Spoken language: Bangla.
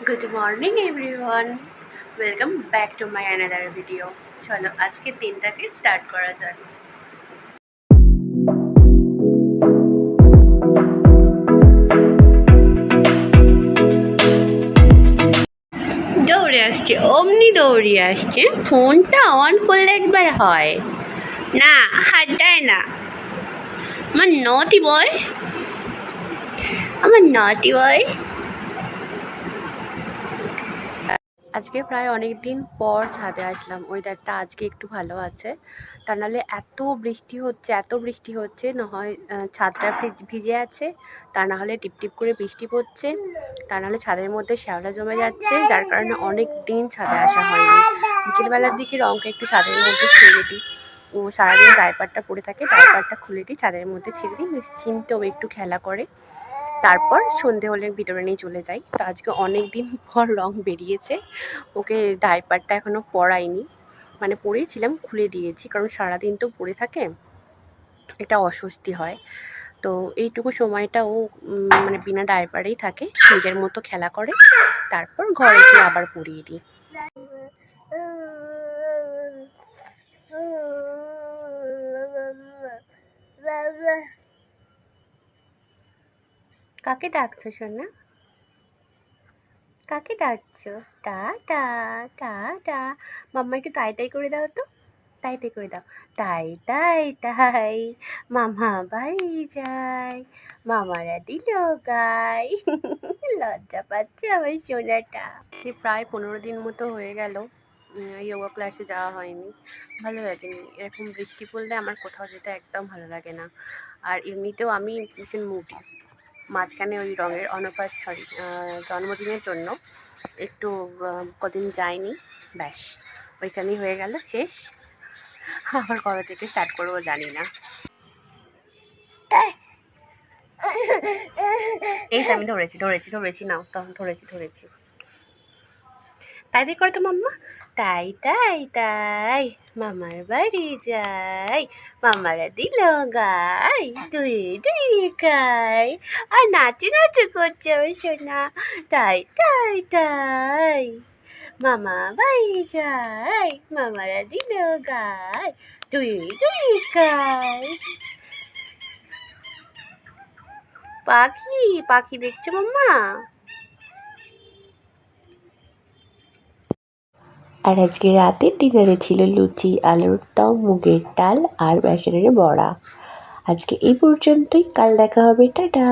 Good morning everyone, welcome back to my another video. চলো আজকে দিনটাকে স্টার্ট করা যাক। দৌড়ে আসছে, অমনি দৌড়িয়ে আসছে। ফোনটা অন করলে একবার হয় না, হাত দেয় না। আমার নটি বয়, আমার নটি বয়। আজকে প্রায় অনেক দিন পর ছাদে আসলাম। ওয়েদারটা আজকে একটু ভালো আছে, তা নাহলে এত বৃষ্টি হচ্ছে না হয় ছাদটা ভিজে আছে, তা না হলে টিপটিপ করে বৃষ্টি পড়ছে, তা নাহলে ছাদের মধ্যে শ্যাওলা জমে যাচ্ছে, যার কারণে অনেক দিন ছাদে আসা হয়নি। বিকেলবেলার দিকে রঙকে একটু ছাদের মধ্যে ছেড়ে দিই, ও সারাদিন ডাইপারটা পরে থাকে, ডাইপারটা খুলে দিই, ছাদের মধ্যে ছেড়ে দিই, নিশ্চিন্তে ও একটু খেলা করে, তারপর সন্ধে হলে ভিতরে নিয়ে চলে যাই। তো আজকে অনেক দিন পর রং বেরিয়েছে, ওকে ডাইপারটা এখনো পরাইনি, মানে পরেছিলাম, খুলে দিয়েছি, কারণ সারাদিন তো পরে থাকে, এটা অস্বস্তি হয়। তো এইটুকু সময়টা ও মানে বিনা ডাইপারেই থাকে, নিজের মতো খেলা করে, তারপর ঘরে গিয়ে আবার পরিয়ে দিই। কাকে ডাকছো সোনা? কাকে ডাকছো? Tata tata. মাম্মা একটু তাই তাই করে দাও তো, তাই তাই করে দাও। তাই তাই তাই মামা বাড়ি যায়, মামারা দিল গাই। লজ্জা পাচ্ছে আমার সোনাটা। প্রায় 15 দিন মতো হয়ে গেল যোগা ক্লাসে যাওয়া হয়নি, ভালো লাগেনি। এরকম বৃষ্টি পড়লে আমার কোথাও যেতে একদম ভালো লাগে না। আর এমনিতেও আমি ভীষণ মুডি। মাঝখানে ওই রঙের জন্মদিনের জন্য একটু কদিন যাইনি, ব্যাস ওইখানেই হয়ে গেল শেষ। আবার কবে থেকে স্টার্ট করবো জানি না। এই তো আমি ধরেছি নাও, তখন ধরেছি। তাই দিয়ে করে তো মাম্মা। তাই তাই তাই মামার বাড়ি যাই, মামারা দিল গাই, দুই দুই খাই। আর নাচু করছে ওই সোনা। তাই তাই তাই মামা বাড়ি যাই, মামারা দিল গাই, দুই দুই খাই। পাখি দেখছো মাম্মা? আর আজকে রাতের ডিনারে ছিল লুচি, আলুর দম, মুগের ডাল আর বেসনের বড়া। আজকে এই পর্যন্তই, কাল দেখা হবে, টাটা।